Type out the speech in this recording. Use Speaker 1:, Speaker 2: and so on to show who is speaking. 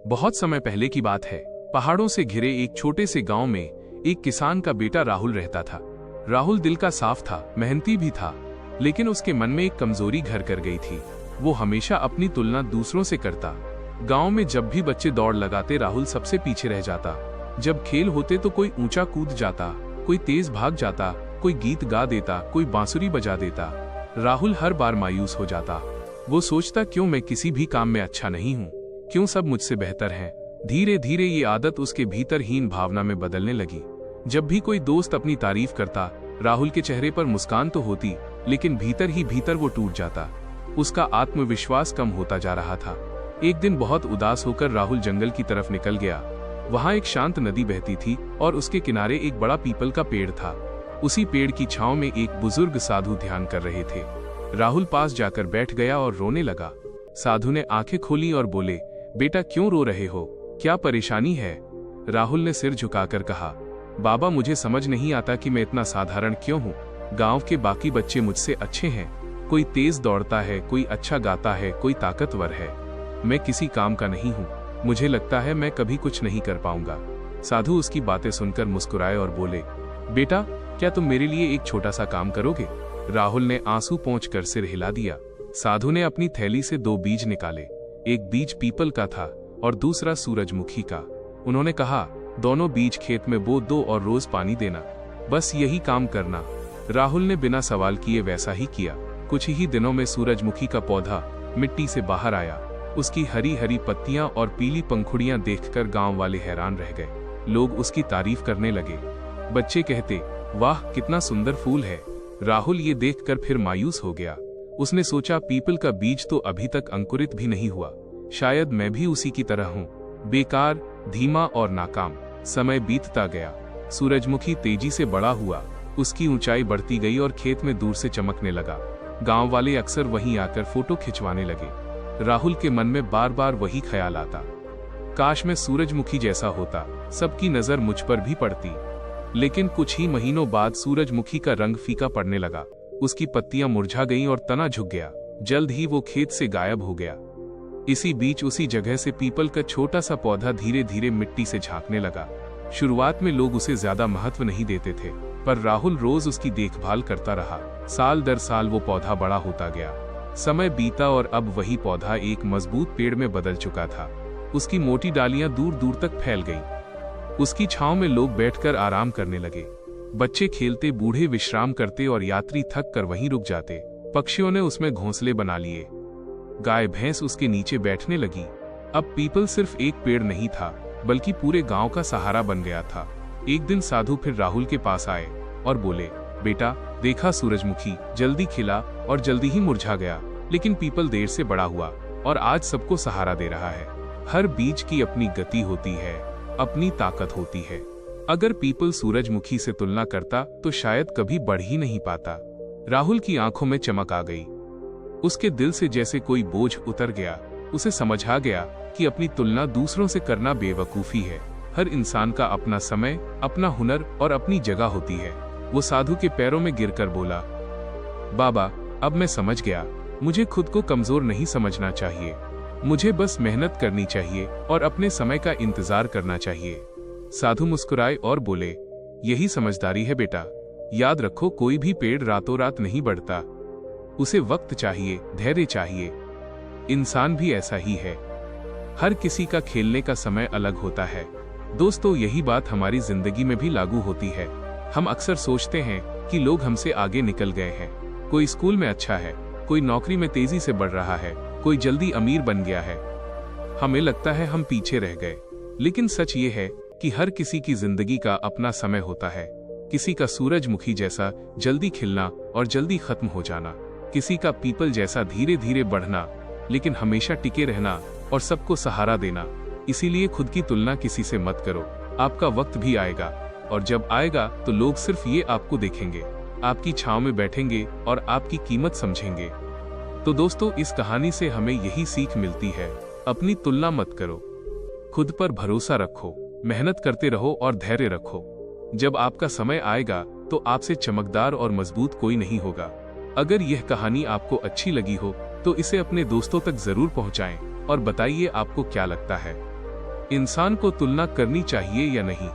Speaker 1: बहुत समय पहले की बात है। पहाड़ों से घिरे एक छोटे से गांव में एक किसान का बेटा राहुल रहता था। राहुल दिल का साफ था, मेहनती भी था, लेकिन उसके मन में एक कमजोरी घर कर गई थी। वो हमेशा अपनी तुलना दूसरों से करता। गांव में जब भी बच्चे दौड़ लगाते, राहुल सबसे पीछे रह जाता। जब खेल होते तो कोई ऊंचा कूद जाता, कोई तेज भाग जाता, कोई गीत गा देता, कोई बांसुरी बजा देता। राहुल हर बार मायूस हो जाता। वो सोचता, क्यों मैं किसी भी काम में अच्छा नहीं हूँ, क्यों सब मुझसे बेहतर हैं। धीरे धीरे ये आदत उसके भीतर हीन भावना में बदलने लगी। जब भी कोई दोस्त अपनी तारीफ करता, राहुल के चेहरे पर मुस्कान तो होती, लेकिन भीतर ही भीतर वो टूट जाता। उसका आत्मविश्वास कम होता जा रहा था। एक दिन बहुत उदास होकर राहुल जंगल की तरफ निकल गया। वहाँ एक शांत नदी बहती थी और उसके किनारे एक बड़ा पीपल का पेड़ था। उसी पेड़ की छांव में एक बुजुर्ग साधु ध्यान कर रहे थे। राहुल पास जाकर बैठ गया और रोने लगा। साधु ने आंखें खोली और बोले, बेटा क्यों रो रहे हो, क्या परेशानी है? राहुल ने सिर झुकाकर कहा, बाबा मुझे समझ नहीं आता कि मैं इतना साधारण क्यों हूँ। गांव के बाकी बच्चे मुझसे अच्छे हैं, कोई तेज दौड़ता है, कोई अच्छा गाता है, कोई ताकतवर है। मैं किसी काम का नहीं हूँ। मुझे लगता है मैं कभी कुछ नहीं कर पाऊंगा। साधु उसकी बातें सुनकर मुस्कुराए और बोले, बेटा क्या तुम मेरे लिए एक छोटा सा काम करोगे? राहुल ने आंसू पोंछकर सिर हिला दिया। साधु ने अपनी थैली से 2 बीज निकाले। एक बीज पीपल का था और दूसरा सूरजमुखी का। उन्होंने कहा, दोनों बीज खेत में बो दो और रोज पानी देना, बस यही काम करना। राहुल ने बिना सवाल किए वैसा ही किया। कुछ ही दिनों में सूरजमुखी का पौधा मिट्टी से बाहर आया। उसकी हरी हरी पत्तियां और पीली पंखुड़ियां देखकर गांव वाले हैरान रह गए। लोग उसकी तारीफ करने लगे। बच्चे कहते, वाह कितना सुंदर फूल है। राहुल ये देखकर फिर मायूस हो गया। उसने सोचा, पीपल का बीज तो अभी तक अंकुरित भी नहीं हुआ, शायद मैं भी उसी की तरह हूँ, बेकार, धीमा और नाकाम। समय बीतता गया। सूरजमुखी तेजी से बड़ा हुआ, उसकी ऊंचाई बढ़ती गई और खेत में दूर से चमकने लगा। गांव वाले अक्सर वहीं आकर फोटो खिंचवाने लगे। राहुल के मन में बार बार वही ख्याल आता, काश मैं सूरजमुखी जैसा होता, सबकी नजर मुझ पर भी पड़ती। लेकिन कुछ ही महीनों बाद सूरजमुखी का रंग फीका पड़ने लगा। उसकी पत्तियां मुरझा गईं और तना झुक गया। जल्द ही वो खेत से गायब हो गया। इसी बीच उसी जगह से पीपल का छोटा सा पौधा धीरे धीरे मिट्टी से झांकने लगा। शुरुआत में लोग उसे ज्यादा महत्व नहीं देते थे, पर राहुल रोज उसकी देखभाल करता रहा। साल दर साल वो पौधा बड़ा होता गया। समय बीता और अब वही पौधा एक मजबूत पेड़ में बदल चुका था। उसकी मोटी डालियां दूर दूर तक फैल गईं। उसकी छांव में लोग बैठकर आराम करने लगे। बच्चे खेलते, बूढ़े विश्राम करते और यात्री थक कर वहीं रुक जाते। पक्षियों ने उसमें घोंसले बना लिए। गाय भैंस उसके नीचे बैठने लगी। अब पीपल सिर्फ एक पेड़ नहीं था, बल्कि पूरे गांव का सहारा बन गया था। एक दिन साधु फिर राहुल के पास आए और बोले, बेटा देखा, सूरजमुखी जल्दी खिला और जल्दी ही मुरझा गया, लेकिन पीपल देर से बड़ा हुआ और आज सबको सहारा दे रहा है। हर बीज की अपनी गति होती है, अपनी ताकत होती है। अगर पीपल सूरजमुखी से तुलना करता तो शायद कभी बढ़ ही नहीं पाता। राहुल की आंखों में चमक आ गई। उसके दिल से जैसे कोई बोझ उतर गया। उसे समझ आ गया कि अपनी तुलना दूसरों से करना बेवकूफी है। हर इंसान का अपना समय, अपना हुनर और अपनी जगह होती है। वो साधु के पैरों में गिरकर बोला, बाबा अब मैं समझ गया, मुझे खुद को कमजोर नहीं समझना चाहिए। मुझे बस मेहनत करनी चाहिए और अपने समय का इंतजार करना चाहिए। साधु मुस्कुराए और बोले, यही समझदारी है बेटा। याद रखो, कोई भी पेड़ रातों रात नहीं बढ़ता। उसे वक्त चाहिए, धैर्य चाहिए। इंसान भी ऐसा ही है। हर किसी का खेलने का समय अलग होता है। दोस्तों, यही बात हमारी जिंदगी में भी लागू होती है। हम अक्सर सोचते हैं कि लोग हमसे आगे निकल गए हैं। कोई स्कूल में अच्छा है, कोई नौकरी में तेजी से बढ़ रहा है, कोई जल्दी अमीर बन गया है। हमें लगता है हम पीछे रह गए, लेकिन सच ये है कि हर किसी की जिंदगी का अपना समय होता है। किसी का सूरजमुखी जैसा जल्दी खिलना और जल्दी खत्म हो जाना, किसी का पीपल जैसा धीरे धीरे बढ़ना, लेकिन हमेशा टिके रहना और सबको सहारा देना। इसीलिए खुद की तुलना किसी से मत करो। आपका वक्त भी आएगा, और जब आएगा तो लोग सिर्फ ये आपको देखेंगे, आपकी छांव में बैठेंगे और आपकी कीमत समझेंगे। तो दोस्तों, इस कहानी से हमें यही सीख मिलती है, अपनी तुलना मत करो, खुद पर भरोसा रखो, मेहनत करते रहो और धैर्य रखो। जब आपका समय आएगा तो आपसे चमकदार और मजबूत कोई नहीं होगा। अगर यह कहानी आपको अच्छी लगी हो तो इसे अपने दोस्तों तक जरूर पहुंचाएं और बताइए आपको क्या लगता है। इंसान को तुलना करनी चाहिए या नहीं।